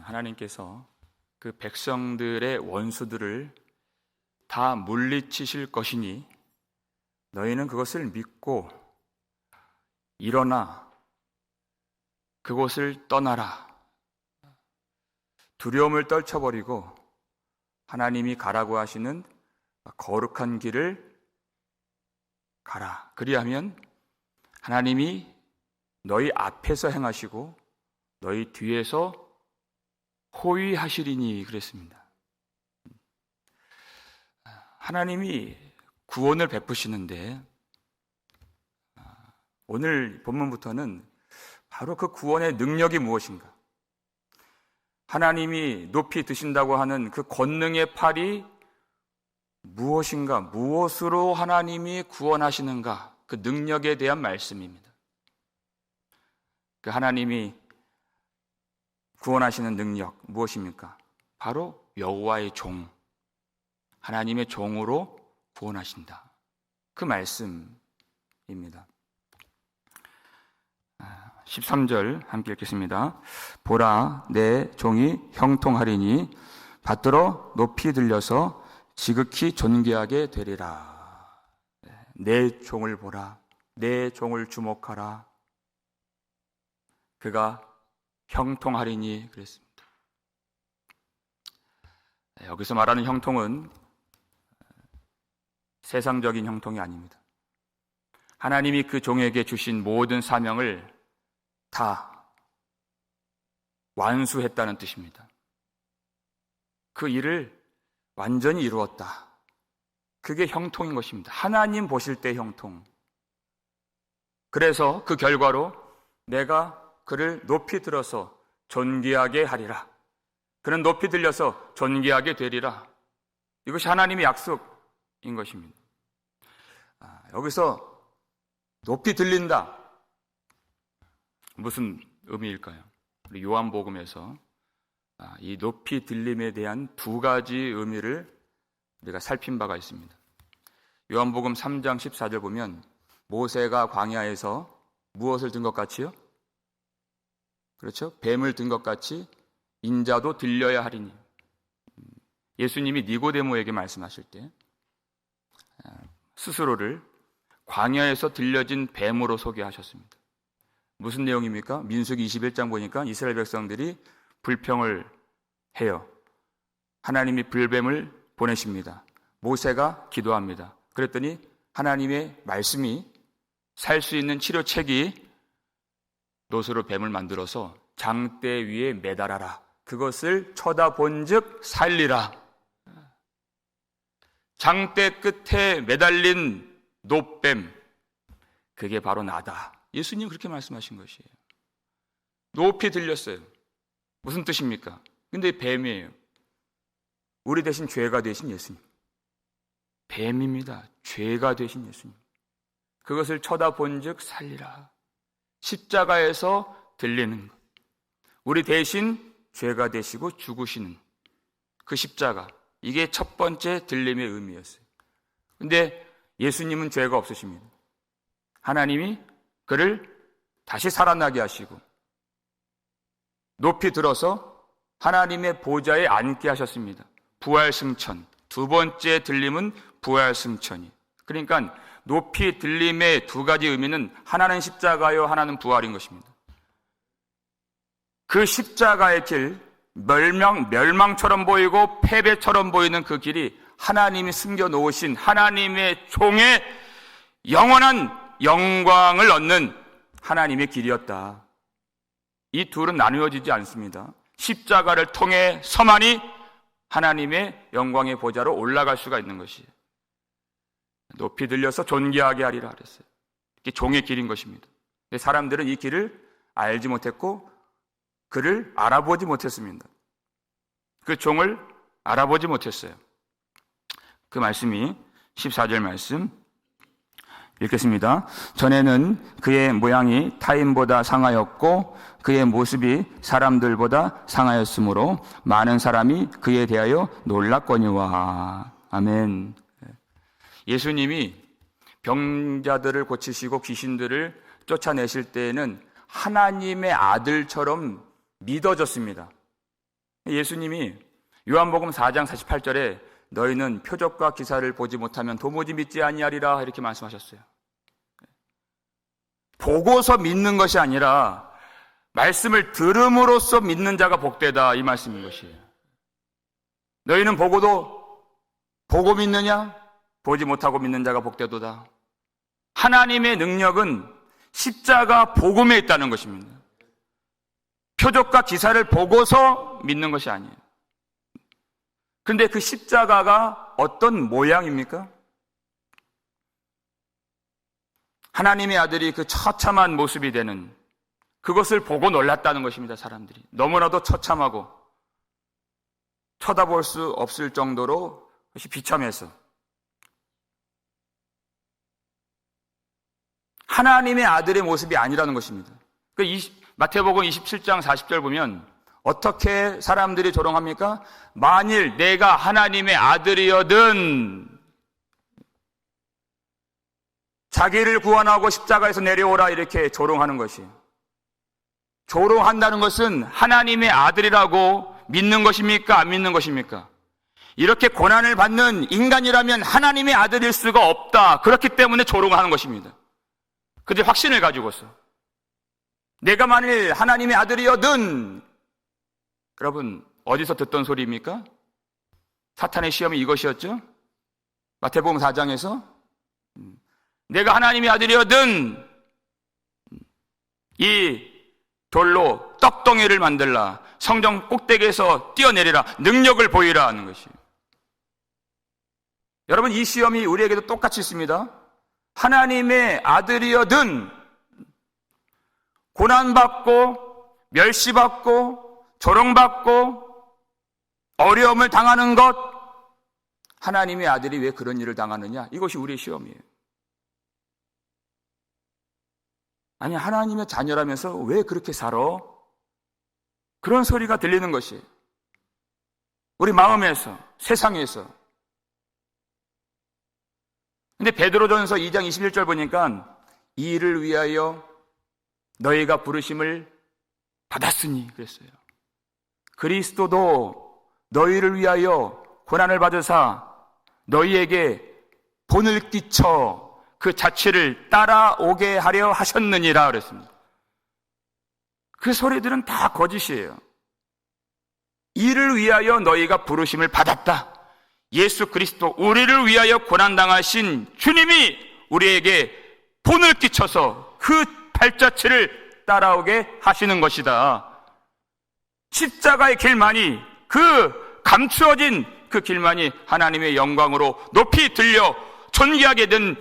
하나님께서 그 백성들의 원수들을 다 물리치실 것이니 너희는 그것을 믿고 일어나 그곳을 떠나라. 두려움을 떨쳐버리고 하나님이 가라고 하시는 거룩한 길을 가라. 그리하면 하나님이 너희 앞에서 행하시고 너희 뒤에서 호위하시리니 그랬습니다. 하나님이 구원을 베푸시는데 오늘 본문부터는 바로 그 구원의 능력이 무엇인가, 하나님이 높이 드신다고 하는 그 권능의 팔이 무엇인가, 무엇으로 하나님이 구원하시는가, 그 능력에 대한 말씀입니다. 그 하나님이 구원하시는 능력 무엇입니까? 바로 여호와의 종, 하나님의 종으로 구원하신다. 그 말씀입니다. 13절 함께 읽겠습니다. 보라, 내 종이 형통하리니 받들어 높이 들려서 지극히 존귀하게 되리라. 내 종을 보라, 내 종을 주목하라. 그가 형통하리니 그랬습니다. 여기서 말하는 형통은 세상적인 형통이 아닙니다. 하나님이 그 종에게 주신 모든 사명을 다 완수했다는 뜻입니다. 그 일을 완전히 이루었다. 그게 형통인 것입니다. 하나님 보실 때 형통. 그래서 그 결과로 내가 그를 높이 들어서 존귀하게 하리라. 그는 높이 들려서 존귀하게 되리라. 이것이 하나님의 약속인 것입니다. 여기서 높이 들린다. 무슨 의미일까요? 우리 요한복음에서 이 높이 들림에 대한 두 가지 의미를 우리가 살핀 바가 있습니다. 요한복음 3장 14절 보면 모세가 광야에서 무엇을 든 것 같이요? 그렇죠? 뱀을 든 것 같이 인자도 들려야 하리니. 예수님이 니고데모에게 말씀하실 때 스스로를 광야에서 들려진 뱀으로 소개하셨습니다. 무슨 내용입니까? 민수기 21장 보니까 이스라엘 백성들이 불평을 해요. 하나님이 불뱀을 보내십니다. 모세가 기도합니다. 그랬더니 하나님의 말씀이 살 수 있는 치료책이 노스로 뱀을 만들어서 장대 위에 매달아라. 그것을 쳐다본즉 살리라. 장대 끝에 매달린 노뱀, 그게 바로 나다. 예수님 그렇게 말씀하신 것이에요. 높이 들렸어요. 무슨 뜻입니까? 근데 뱀이에요. 우리 대신 죄가 되신 예수님. 뱀입니다. 죄가 되신 예수님. 그것을 쳐다본즉 살리라. 십자가에서 들리는 것. 우리 대신 죄가 되시고 죽으시는 그 십자가. 이게 첫 번째 들림의 의미였어요. 근데 예수님은 죄가 없으십니다. 하나님이 그를 다시 살아나게 하시고 높이 들어서 하나님의 보좌에 앉게 하셨습니다. 부활 승천. 두 번째 들림은 부활 승천이. 그러니까 높이 들림의 두 가지 의미는 하나는 십자가요, 하나는 부활인 것입니다. 그 십자가의 길, 멸망처럼 보이고 패배처럼 보이는 그 길이 하나님이 숨겨놓으신 하나님의 종의 영원한 영광을 얻는 하나님의 길이었다. 이 둘은 나누어지지 않습니다. 십자가를 통해 서만이 하나님의 영광의 보좌로 올라갈 수가 있는 것이에요. 높이 들려서 존귀하게 하리라 그랬어요. 이게 종의 길인 것입니다. 근데 사람들은 이 길을 알지 못했고 그를 알아보지 못했습니다. 그 종을 알아보지 못했어요. 그 말씀이 14절 말씀 읽겠습니다. 전에는 그의 모양이 타인보다 상하였고 그의 모습이 사람들보다 상하였으므로 많은 사람이 그에 대하여 놀랐거니와. 아멘. 예수님이 병자들을 고치시고 귀신들을 쫓아내실 때에는 하나님의 아들처럼 믿어졌습니다. 예수님이 요한복음 4장 48절에 너희는 표적과 기사를 보지 못하면 도무지 믿지 아니하리라 이렇게 말씀하셨어요. 보고서 믿는 것이 아니라 말씀을 들음으로써 믿는 자가 복되다 이 말씀인 것이에요. 너희는 보고 믿느냐? 보지 못하고 믿는 자가 복되도다. 하나님의 능력은 십자가 복음에 있다는 것입니다. 표적과 기사를 보고서 믿는 것이 아니에요. 그런데 그 십자가가 어떤 모양입니까? 하나님의 아들이 그 처참한 모습이 되는 그것을 보고 놀랐다는 것입니다. 사람들이 너무나도 처참하고 쳐다볼 수 없을 정도로 그것이 비참해서 하나님의 아들의 모습이 아니라는 것입니다. 마태복음 27장 40절 보면 어떻게 사람들이 조롱합니까? 만일 내가 하나님의 아들이여든 자기를 구원하고 십자가에서 내려오라 이렇게 조롱하는 것이에요. 조롱한다는 것은 하나님의 아들이라고 믿는 것입니까? 안 믿는 것입니까? 이렇게 고난을 받는 인간이라면 하나님의 아들일 수가 없다. 그렇기 때문에 조롱하는 것입니다. 그들 확신을 가지고서 내가 만일 하나님의 아들이여든, 여러분 어디서 듣던 소리입니까? 사탄의 시험이 이것이었죠. 마태복음 4장에서 내가 하나님의 아들이여든 이 돌로 떡덩이를 만들라, 성전 꼭대기에서 뛰어내리라, 능력을 보이라 하는 것이에요. 여러분 이 시험이 우리에게도 똑같이 있습니다. 하나님의 아들이여든 고난받고 멸시받고 조롱받고 어려움을 당하는 것, 하나님의 아들이 왜 그런 일을 당하느냐? 이것이 우리의 시험이에요. 아니 하나님의 자녀라면서 왜 그렇게 살아? 그런 소리가 들리는 것이에요. 우리 마음에서, 세상에서. 근데 베드로전서 2장 21절 보니까 이 일을 위하여 너희가 부르심을 받았으니 그랬어요. 그리스도도 너희를 위하여 고난을 받으사 너희에게 본을 끼쳐 그 자취를 따라오게 하려 하셨느니라 그랬습니다. 그 소리들은 다 거짓이에요. 이를 위하여 너희가 부르심을 받았다. 예수 그리스도 우리를 위하여 고난당하신 주님이 우리에게 본을 끼쳐서 그 발자취를 따라오게 하시는 것이다. 십자가의 길만이, 그 감추어진 그 길만이 하나님의 영광으로 높이 들려 존귀하게 된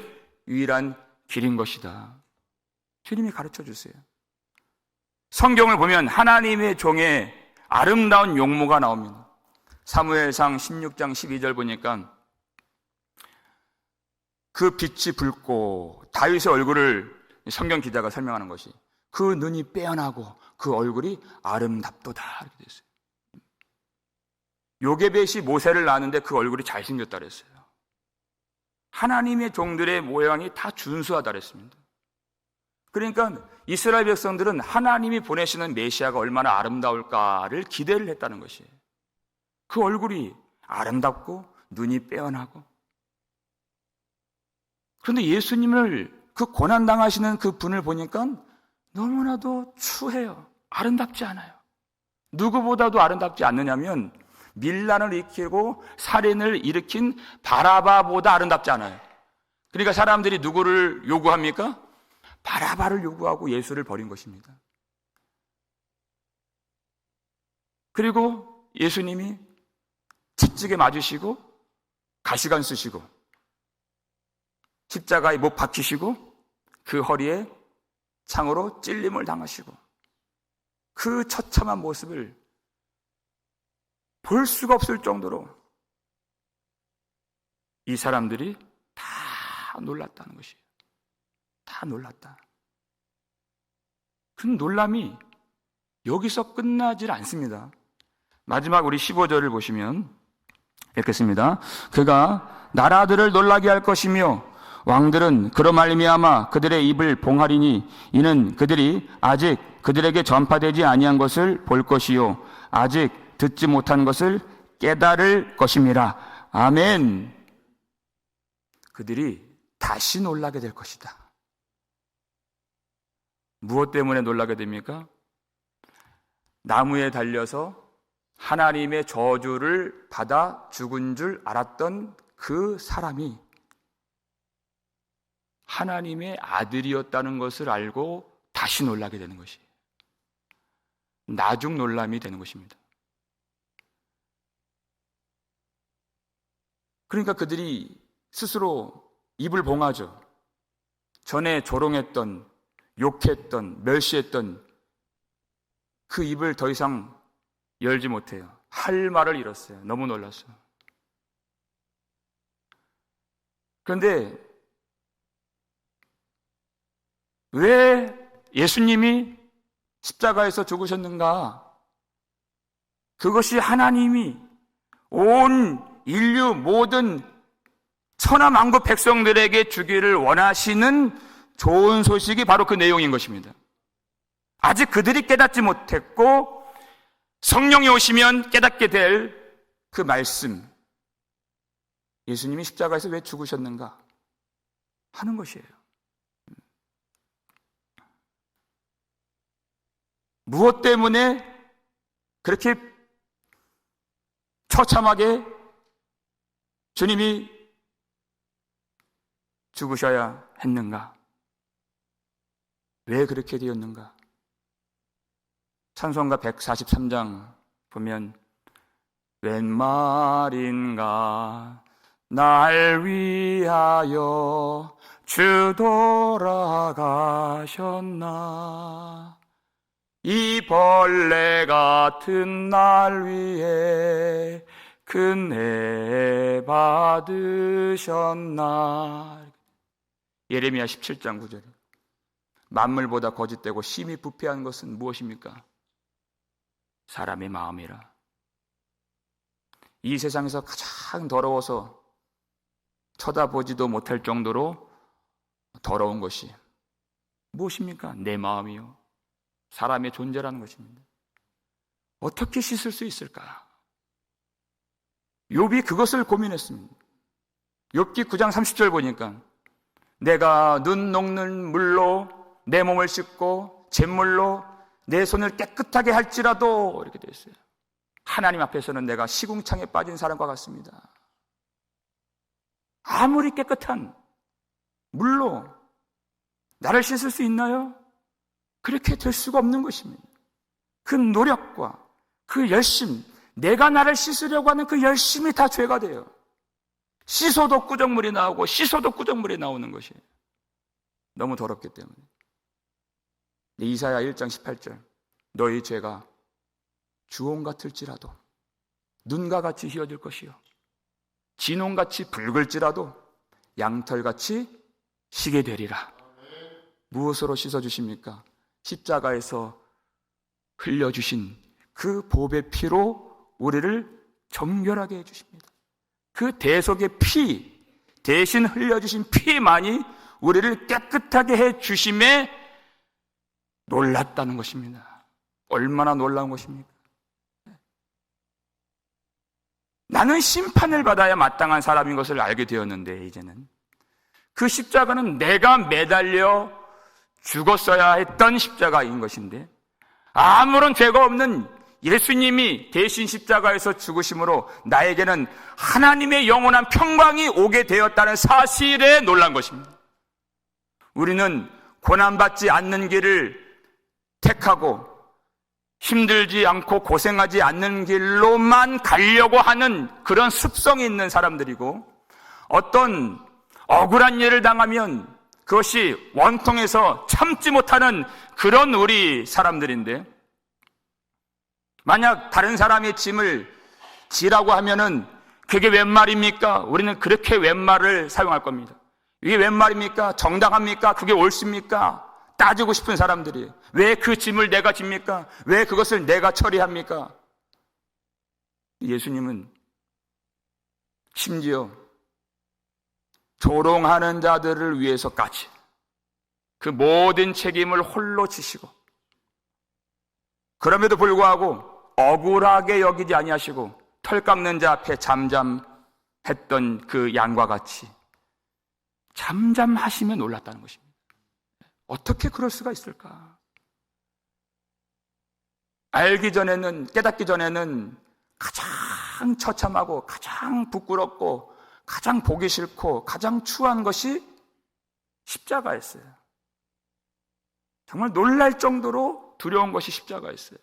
유일한 길인 것이다. 주님이 가르쳐 주세요. 성경을 보면 하나님의 종의 아름다운 용모가 나옵니다. 사무엘상 16장 12절 보니까 그 빛이 붉고 다윗의 얼굴을 성경 기자가 설명하는 것이 그 눈이 빼어나고 그 얼굴이 아름답도다 이렇게 되어 있어요. 요게벳이 모세를 낳았는데 그 얼굴이 잘생겼다 그랬어요. 하나님의 종들의 모양이 다 준수하다 그랬습니다. 그러니까 이스라엘 백성들은 하나님이 보내시는 메시아가 얼마나 아름다울까를 기대를 했다는 것이에요. 그 얼굴이 아름답고 눈이 빼어나고. 그런데 예수님을 그 고난당하시는 그 분을 보니까 너무나도 추해요. 아름답지 않아요. 누구보다도 아름답지 않느냐면 밀란을 일으키고 살인을 일으킨 바라바보다 아름답지 않아요. 그러니까 사람들이 누구를 요구합니까? 바라바를 요구하고 예수를 버린 것입니다. 그리고 예수님이 채찍에 맞으시고 가시관 쓰시고 십자가에 못 박히시고 그 허리에 창으로 찔림을 당하시고 그 처참한 모습을 볼 수가 없을 정도로 이 사람들이 다 놀랐다는 것이에요. 다 놀랐다. 그 놀람이 여기서 끝나질 않습니다. 마지막 우리 15절을 보시면 읽겠습니다. 그가 나라들을 놀라게 할 것이며 왕들은 그로 말미암아 그들의 입을 봉하리니 이는 그들이 아직 그들에게 전파되지 아니한 것을 볼 것이요 아직 듣지 못한 것을 깨달을 것임이라. 아멘. 그들이 다시 놀라게 될 것이다. 무엇 때문에 놀라게 됩니까? 나무에 달려서 하나님의 저주를 받아 죽은 줄 알았던 그 사람이 하나님의 아들이었다는 것을 알고 다시 놀라게 되는 것이에요. 나중 놀람이 되는 것입니다. 그러니까 그들이 스스로 입을 봉하죠. 전에 조롱했던, 욕했던, 멸시했던 그 입을 더 이상 열지 못해요. 할 말을 잃었어요. 너무 놀랐어요. 그런데 왜 예수님이 십자가에서 죽으셨는가? 그것이 하나님이 온 인류 모든 천하만국 백성들에게 주기를 원하시는 좋은 소식이 바로 그 내용인 것입니다. 아직 그들이 깨닫지 못했고 성령이 오시면 깨닫게 될 그 말씀, 예수님이 십자가에서 왜 죽으셨는가 하는 것이에요. 무엇 때문에 그렇게 처참하게 주님이 죽으셔야 했는가? 왜 그렇게 되었는가? 찬송가 143장 보면 웬 말인가 날 위하여 주 돌아가셨나 이 벌레 같은 날 위해 큰애 받으셨나. 예레미야 17장 9절에 만물보다 거짓되고 심히 부패한 것은 무엇입니까? 사람의 마음이라. 이 세상에서 가장 더러워서 쳐다보지도 못할 정도로 더러운 것이 무엇입니까? 내 마음이요. 사람의 존재라는 것입니다. 어떻게 씻을 수 있을까? 욥이 그것을 고민했습니다. 욥기 9장 30절 보니까 내가 눈 녹는 물로 내 몸을 씻고 잿물로 내 손을 깨끗하게 할지라도 이렇게 되어 있어요. 하나님 앞에서는 내가 시궁창에 빠진 사람과 같습니다. 아무리 깨끗한 물로 나를 씻을 수 있나요? 그렇게 될 수가 없는 것입니다. 그 노력과 그 열심, 내가 나를 씻으려고 하는 그 열심이 다 죄가 돼요. 씻어도 꾸정물이 나오고 씻어도 꾸정물이 나오는 것이에요. 너무 더럽기 때문에. 이사야 1장 18절 너희 죄가 주홍 같을지라도 눈과 같이 희어질 것이요 진홍같이 붉을지라도 양털같이 희게 되리라. 무엇으로 씻어주십니까? 십자가에서 흘려주신 그 보배 피로 우리를 정결하게 해주십니다. 그 대속의 피, 대신 흘려주신 피만이 우리를 깨끗하게 해주심에 놀랐다는 것입니다. 얼마나 놀라운 것입니까? 나는 심판을 받아야 마땅한 사람인 것을 알게 되었는데 이제는 그 십자가는 내가 매달려 죽었어야 했던 십자가인 것인데 아무런 죄가 없는 예수님이 대신 십자가에서 죽으심으로 나에게는 하나님의 영원한 평강이 오게 되었다는 사실에 놀란 것입니다. 우리는 고난받지 않는 길을 택하고 힘들지 않고 고생하지 않는 길로만 가려고 하는 그런 습성이 있는 사람들이고 어떤 억울한 일을 당하면 그것이 원통해서 참지 못하는 그런 우리 사람들인데 만약 다른 사람의 짐을 지라고 하면은 그게 웬 말입니까? 우리는 그렇게 웬 말을 사용할 겁니다. 이게 웬 말입니까? 정당합니까? 그게 옳습니까? 따지고 싶은 사람들이 왜 그 짐을 내가 집니까? 왜 그것을 내가 처리합니까? 예수님은 심지어 조롱하는 자들을 위해서까지 그 모든 책임을 홀로 지시고 그럼에도 불구하고 억울하게 여기지 아니하시고 털 깎는 자 앞에 잠잠했던 그 양과 같이 잠잠하시며 놀랐다는 것입니다. 어떻게 그럴 수가 있을까? 알기 전에는, 깨닫기 전에는 가장 처참하고 가장 부끄럽고 가장 보기 싫고 가장 추한 것이 십자가였어요. 정말 놀랄 정도로 두려운 것이 십자가였어요.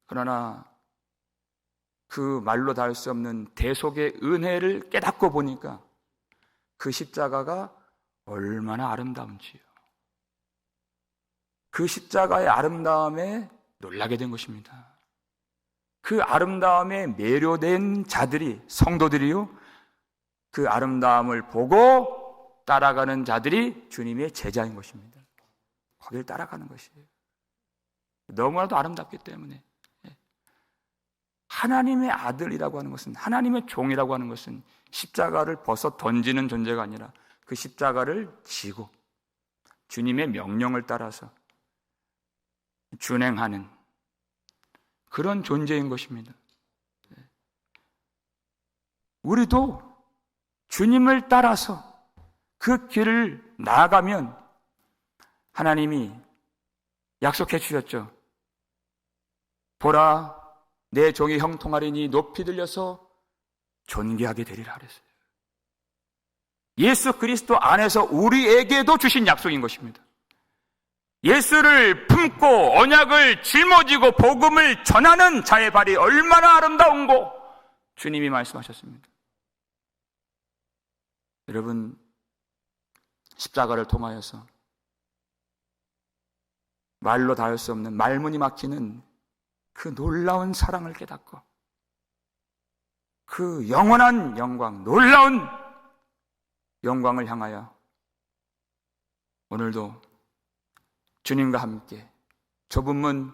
그러나 그 말로 다 할 수 없는 대속의 은혜를 깨닫고 보니까 그 십자가가 얼마나 아름다운지요. 그 십자가의 아름다움에 놀라게 된 것입니다. 그 아름다움에 매료된 자들이, 성도들이요, 그 아름다움을 보고 따라가는 자들이 주님의 제자인 것입니다. 거기를 따라가는 것이에요. 너무나도 아름답기 때문에. 하나님의 아들이라고 하는 것은, 하나님의 종이라고 하는 것은 십자가를 벗어 던지는 존재가 아니라 그 십자가를 지고 주님의 명령을 따라서 준행하는 그런 존재인 것입니다. 우리도 주님을 따라서 그 길을 나아가면 하나님이 약속해 주셨죠. 보라, 내 종이 형통하리니 높이 들려서 존귀하게 되리라 그랬어요. 예수 그리스도 안에서 우리에게도 주신 약속인 것입니다. 예수를 품고 언약을 짊어지고 복음을 전하는 자의 발이 얼마나 아름다운고 주님이 말씀하셨습니다. 여러분, 십자가를 통하여서 말로 다 할 수 없는, 말문이 막히는 그 놀라운 사랑을 깨닫고 그 영원한 영광, 놀라운 영광을 향하여 오늘도 주님과 함께 좁은 문,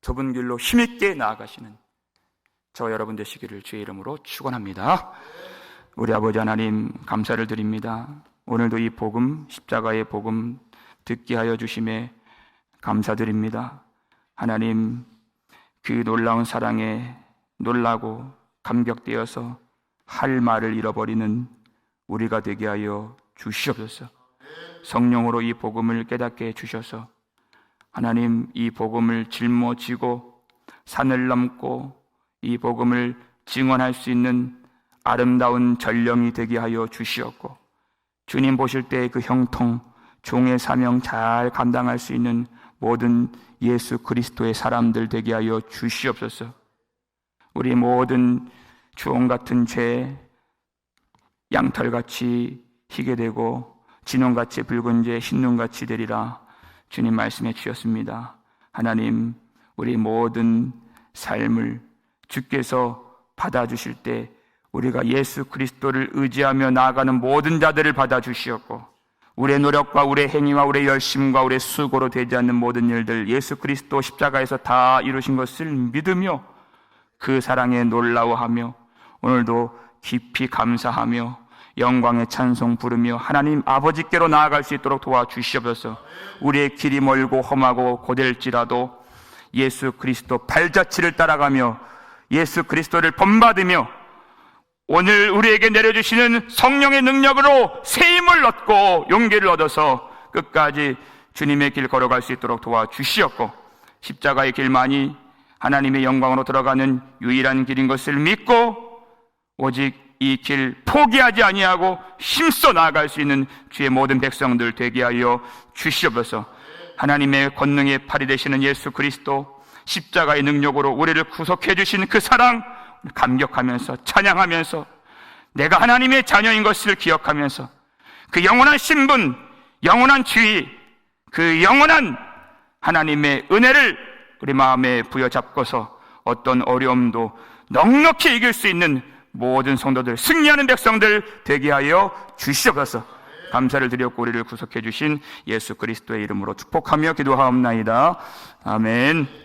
좁은 길로 힘있게 나아가시는 저와 여러분 되시기를 주의 이름으로 축원합니다. 우리 아버지 하나님, 감사를 드립니다. 오늘도 이 복음, 십자가의 복음 듣게 하여 주심에 감사드립니다. 하나님, 그 놀라운 사랑에 놀라고 감격되어서 할 말을 잃어버리는 우리가 되게 하여 주시옵소서. 성령으로 이 복음을 깨닫게 해주셔서 하나님, 이 복음을 짊어지고 산을 넘고 이 복음을 증언할 수 있는 아름다운 전령이 되게 하여 주시옵고, 주님 보실 때 그 형통, 종의 사명 잘 감당할 수 있는 모든 예수 그리스도의 사람들 되게 하여 주시옵소서. 우리 모든 주홍 같은 죄, 양털같이 희게 되고 진홍같이 붉은 죄, 흰눈같이 되리라 주님 말씀해 주셨습니다. 하나님, 우리 모든 삶을 주께서 받아주실 때 우리가 예수 그리스도를 의지하며 나아가는 모든 자들을 받아주시었고, 우리의 노력과 우리의 행위와 우리의 열심과 우리의 수고로 되지 않는 모든 일들 예수 그리스도 십자가에서 다 이루신 것을 믿으며 그 사랑에 놀라워하며 오늘도 깊이 감사하며 영광의 찬송 부르며 하나님 아버지께로 나아갈 수 있도록 도와주시옵소서. 우리의 길이 멀고 험하고 고될지라도 예수 그리스도 발자취를 따라가며 예수 그리스도를 본받으며 오늘 우리에게 내려주시는 성령의 능력으로 세임을 얻고 용기를 얻어서 끝까지 주님의 길 걸어갈 수 있도록 도와주시옵고, 십자가의 길만이 하나님의 영광으로 들어가는 유일한 길인 것을 믿고 오직 이 길 포기하지 아니하고 힘써 나아갈 수 있는 주의 모든 백성들 되게 하여 주시옵소서. 하나님의 권능의 팔이 되시는 예수 그리스도 십자가의 능력으로 우리를 구속해 주신 그 사랑 감격하면서 찬양하면서 내가 하나님의 자녀인 것을 기억하면서 그 영원한 신분, 영원한 지위, 그 영원한 하나님의 은혜를 우리 마음에 부여잡고서 어떤 어려움도 넉넉히 이길 수 있는 모든 성도들, 승리하는 백성들 되게 하여 주시옵소서. 감사를 드렸고 우리를 구속해 주신 예수 그리스도의 이름으로 축복하며 기도하옵나이다. 아멘.